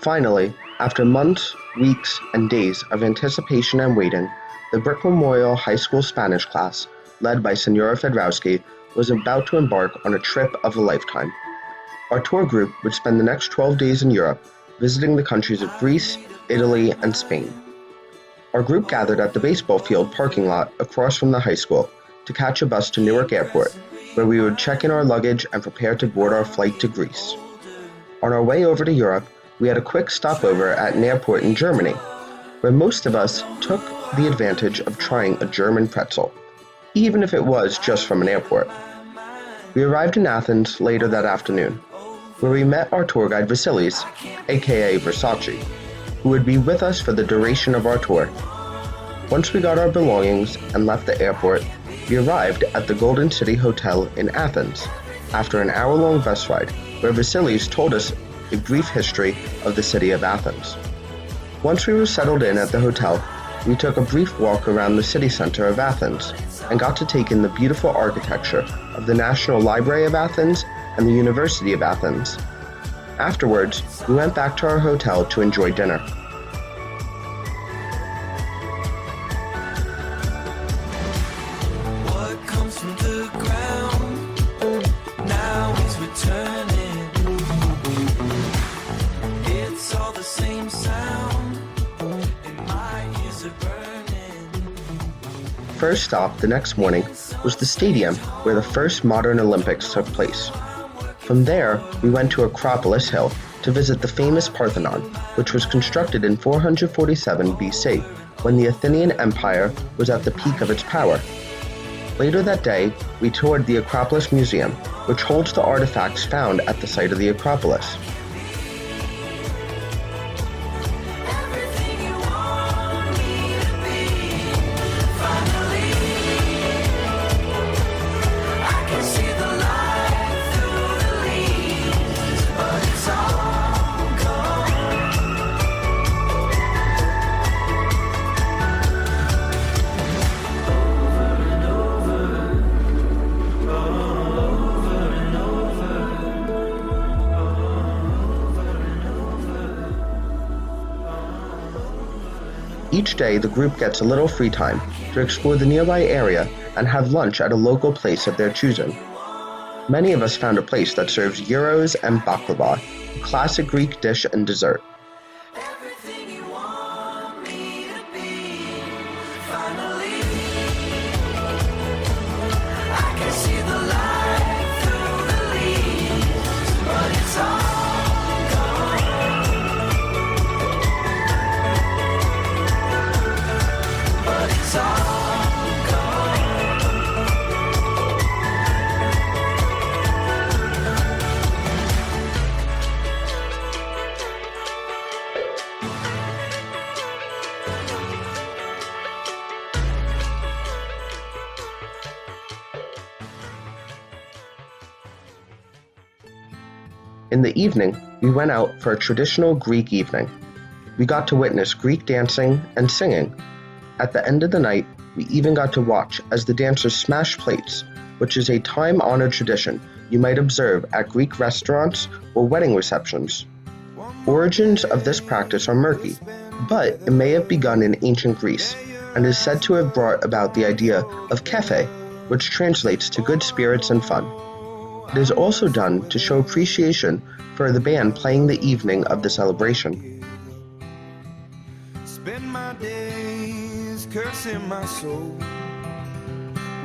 Finally, after months, weeks, and days of anticipation and waiting, the Brick Memorial High School Spanish class, led by Senora Fedrowski, was about to embark on a trip of a lifetime. Our tour group would spend the next 12 days in Europe, visiting the countries of Greece, Italy, and Spain. Our group gathered at the baseball field parking lot across from the high school to catch a bus to Newark Airport, where we would check in our luggage and prepare to board our flight to Greece. On our way over to Europe, we had a quick stopover at an airport in Germany, where most of us took the advantage of trying a German pretzel, even if it was just from an airport. We arrived in Athens later that afternoon, where we met our tour guide Vasilis, aka Versace, who would be with us for the duration of our tour. Once we got our belongings and left the airport, we arrived at the Golden City Hotel in Athens after an hour-long bus ride, where Vasilis told us a brief history of the city of Athens. Once we were settled in at the hotel, we took a brief walk around the city center of Athens and got to take in the beautiful architecture of the National Library of Athens and the University of Athens. Afterwards, we went back to our hotel to enjoy dinner. What comes from the ground now is returning. It's all the same sound, and my ears are burning. First stop the next morning was the stadium where the first modern Olympics took place. From there, we went to Acropolis Hill to visit the famous Parthenon, which was constructed in 447 BC, when the Athenian Empire was at the peak of its power. Later that day, we toured the Acropolis Museum, which holds the artifacts found at the site of the Acropolis. Everything you want me to be, finally, I can see the light through the leaves, but it's all gone. Over and over, over and Each day, the group gets a little free time to explore the nearby area and have lunch at a local place of their choosing. Many of us found a place that serves gyros and baklava, a classic Greek dish and dessert. everything you want me to be, finally, I can see the light through the leaves, but it's all gone. But it's all gone. In the evening, we went out for a traditional Greek evening. We got to witness Greek dancing and singing. At the end of the night, we even got to watch as the dancers smashed plates, which is a time-honored tradition you might observe at Greek restaurants or wedding receptions. Origins of this practice are murky, but it may have begun in ancient Greece and is said to have brought about the idea of kefe, which translates to good spirits and fun. It is also done to show appreciation for the band playing the evening of the celebration. Spend my days cursing my soul,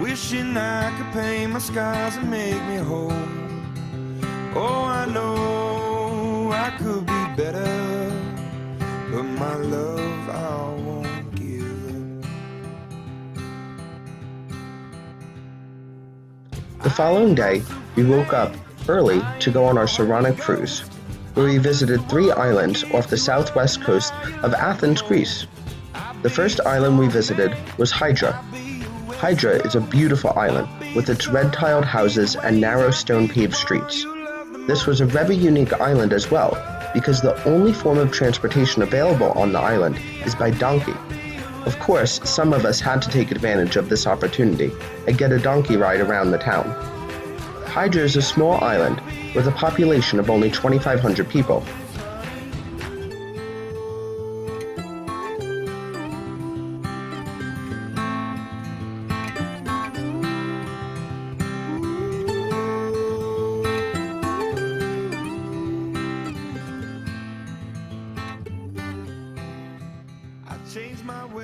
wishing I could pay my scars and make me whole. Oh, I know I could be better, but my love I won't give up. The following day, we woke up early to go on our Saronic cruise, where we visited 3 islands off the southwest coast of Athens, Greece. The first island we visited was Hydra. Hydra is a beautiful island with its red-tiled houses and narrow stone-paved streets. This was a very unique island as well, because the only form of transportation available on the island is by donkey. Of course, some of us had to take advantage of this opportunity and get a donkey ride around the town. Hydra is a small island with a population of only 2,500 people.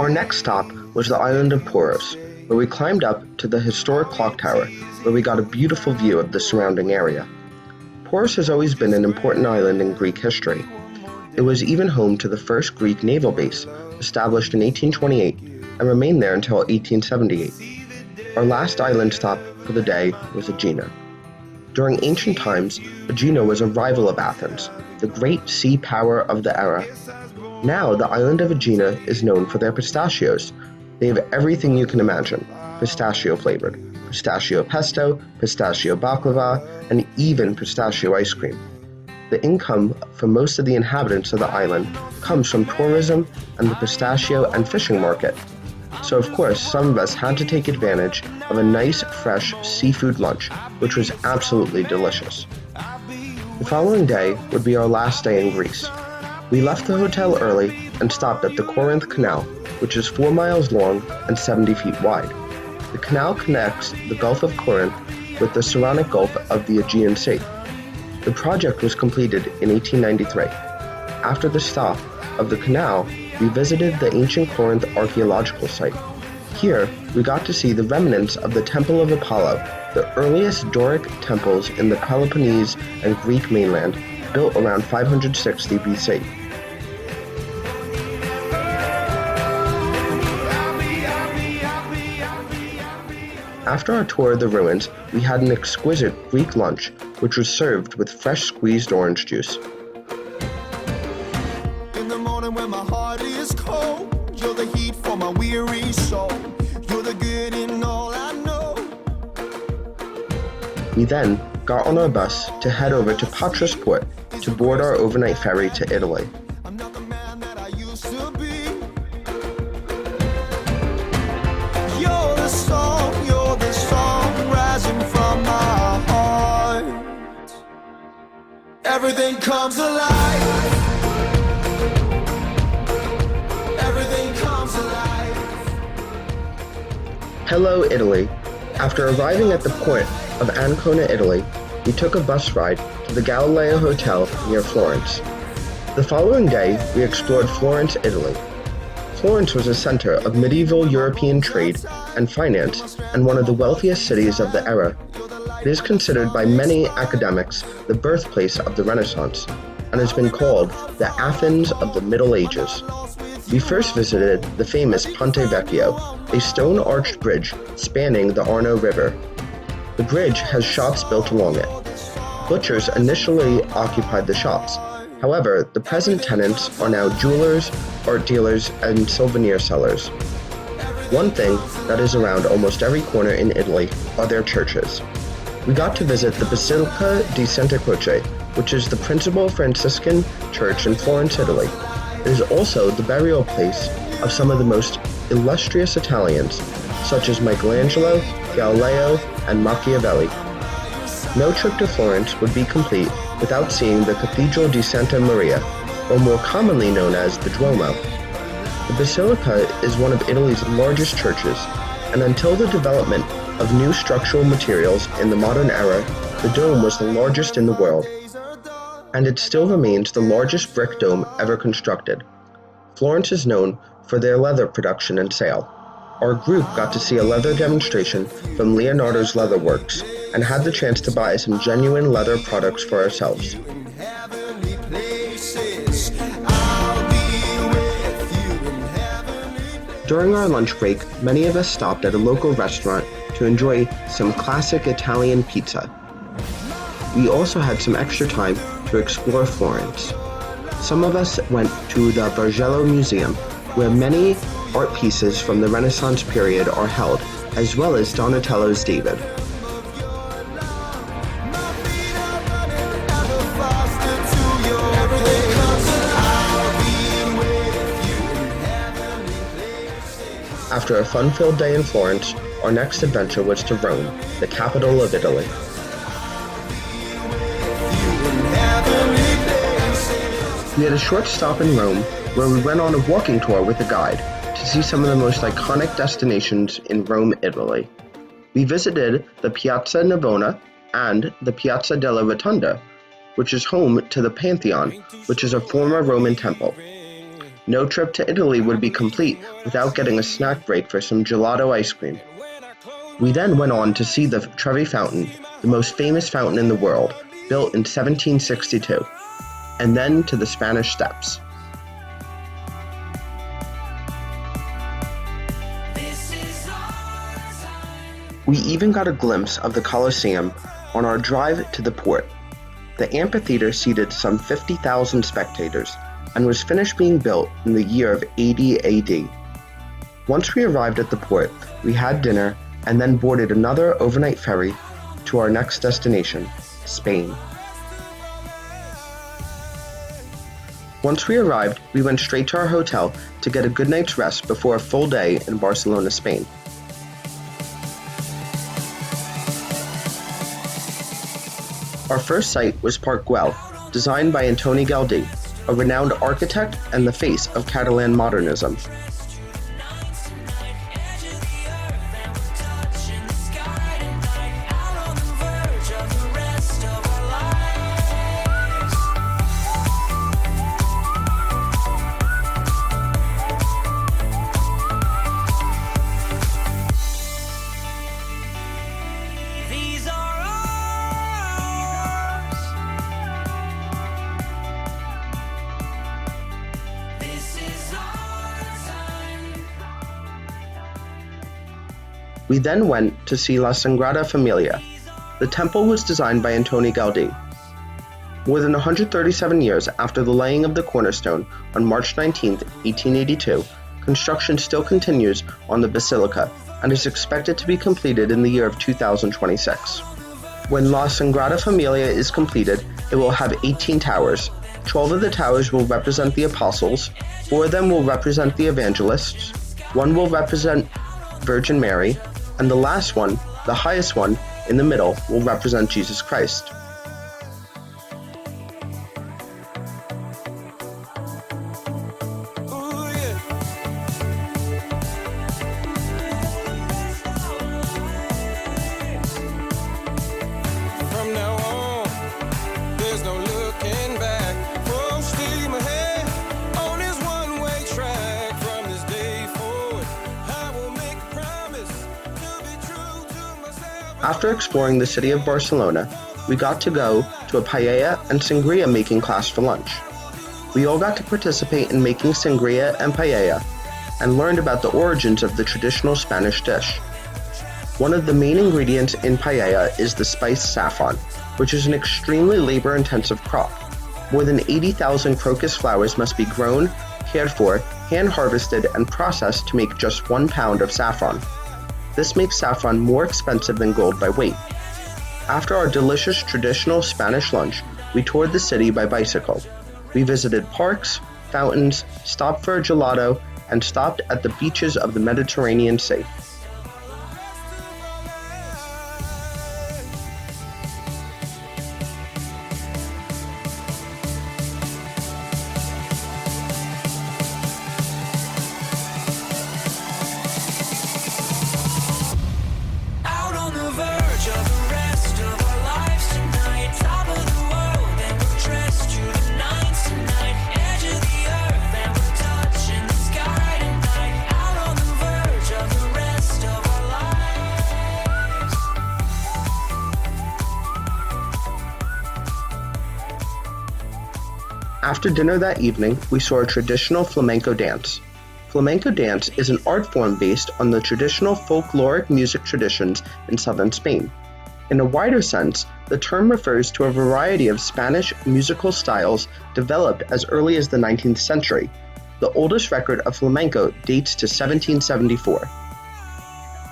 Our next stop was the island of Poros, where we climbed up to the historic clock tower, where we got a beautiful view of the surrounding area. Poros has always been an important island in Greek history. It was even home to the first Greek naval base, established in 1828, and remained there until 1878. Our last island stop for the day was Aegina. During ancient times, Aegina was a rival of Athens, the great sea power of the era. Now, the island of Aegina is known for their pistachios. They have everything you can imagine, pistachio flavored, pistachio pesto, pistachio baklava, and even pistachio ice cream. The income for most of the inhabitants of the island comes from tourism and the pistachio and fishing market. So of course, some of us had to take advantage of a nice, fresh seafood lunch, which was absolutely delicious. The following day would be our last day in Greece. We left the hotel early and stopped at the Corinth Canal, which is 4 miles long and 70 feet wide. The canal connects the Gulf of Corinth with the Saronic Gulf of the Aegean Sea. The project was completed in 1893. After the stop of the canal, we visited the ancient Corinth archaeological site. Here, we got to see the remnants of the Temple of Apollo, the earliest Doric temples in the Peloponnese and Greek mainland, built around 560 BC. After our tour of the ruins, we had an exquisite Greek lunch, which was served with fresh squeezed orange juice. In the morning when my heart is cold, you're the heat for my weary soul. You're the good in all I know. We then got on our bus to head over to Patras Port to board our overnight ferry to Italy. I'm not the man that I used to be. You're the song rising from my heart. Everything comes alive. Everything comes alive. Hello, Italy. After arriving at the port of Ancona, Italy, we took a bus ride to the Galileo Hotel near Florence. The following day, we explored Florence, Italy. Florence was a center of medieval European trade and finance and one of the wealthiest cities of the era. It is considered by many academics the birthplace of the Renaissance and has been called the Athens of the Middle Ages. We first visited the famous Ponte Vecchio, a stone-arched bridge spanning the Arno River. The bridge has shops built along it. Butchers initially occupied the shops. However, the present tenants are now jewelers, art dealers, and souvenir sellers. One thing that is around almost every corner in Italy are their churches. We got to visit the Basilica di Santa Croce, which is the principal Franciscan church in Florence, Italy. It is also the burial place of some of the most illustrious Italians, such as Michelangelo, Galileo, and Machiavelli. No trip to Florence would be complete without seeing the Cathedral di Santa Maria, or more commonly known as the Duomo. The Basilica is one of Italy's largest churches, and until the development of new structural materials in the modern era, the dome was the largest in the world, and it still remains the largest brick dome ever constructed. Florence is known for their leather production and sale. Our group got to see a leather demonstration from Leonardo's Leather Works and had the chance to buy some genuine leather products for ourselves. In heavenly places, I'll be with you in heavenly places. During our lunch break, many of us stopped at a local restaurant to enjoy some classic Italian pizza. We also had some extra time to explore Florence. Some of us went to the Bargello Museum, where many art pieces from the Renaissance period are held, as well as Donatello's David. After a fun-filled day in Florence, our next adventure was to Rome, the capital of Italy. We had a short stop in Rome, where we went on a walking tour with a guide to see some of the most iconic destinations in Rome, Italy. We visited the Piazza Navona and the Piazza della Rotonda, which is home to the Pantheon, which is a former Roman temple. No trip to Italy would be complete without getting a snack break for some gelato ice cream. We then went on to see the Trevi Fountain, the most famous fountain in the world, built in 1762, and then to the Spanish Steps. We even got a glimpse of the Colosseum on our drive to the port. The amphitheater seated some 50,000 spectators and was finished being built in the year of 80 AD. Once we arrived at the port, we had dinner and then boarded another overnight ferry to our next destination, Spain. Once we arrived, we went straight to our hotel to get a good night's rest before a full day in Barcelona, Spain. Our first site was Park Güell, designed by Antoni Gaudí, a renowned architect and the face of Catalan modernism. These are ours. This is our time. We then went to see La Sagrada Familia. The temple was designed by Antoni Gaudí. More than 137 years after the laying of the cornerstone on March 19, 1882, construction still continues on the basilica and is expected to be completed in the year of 2026. When La Sagrada Familia is completed, it will have 18 towers. 12 of the towers will represent the apostles, 4 of them will represent the evangelists, 1 will represent Virgin Mary, and the last one, the highest one, in the middle, will represent Jesus Christ. Ooh, yeah. From now on, there's no looking back. Full steam ahead on this one-way track. From this day forward, I will make a promise to be true to myself. After exploring the city of Barcelona, we got to go to a paella and sangria making class for lunch. We all got to participate in making sangria and paella and learned about the origins of the traditional Spanish dish. One of the main ingredients in paella is the spice saffron, which is an extremely labor-intensive crop. More than 80,000 crocus flowers must be grown, cared for, hand-harvested, and processed to make just 1 pound of saffron. This makes saffron more expensive than gold by weight. After our delicious traditional Spanish lunch, we toured the city by bicycle. We visited parks, fountains, stopped for a gelato, and stopped at the beaches of the Mediterranean Sea. Out on the verge of the rest of our lives tonight. Top of the world and we're dressed to the nines tonight. Edge of the earth and we're touching the sky tonight. Out on the verge of the rest of our lives. After dinner that evening, we saw a traditional flamenco dance. Flamenco dance is an art form based on the traditional folkloric music traditions in southern Spain. In a wider sense, the term refers to a variety of Spanish musical styles developed as early as the 19th century. The oldest record of flamenco dates to 1774.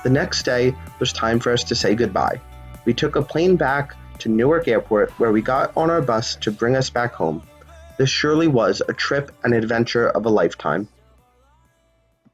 The next day was time for us to say goodbye. We took a plane back to Newark Airport where we got on our bus to bring us back home. This surely was a trip and adventure of a lifetime.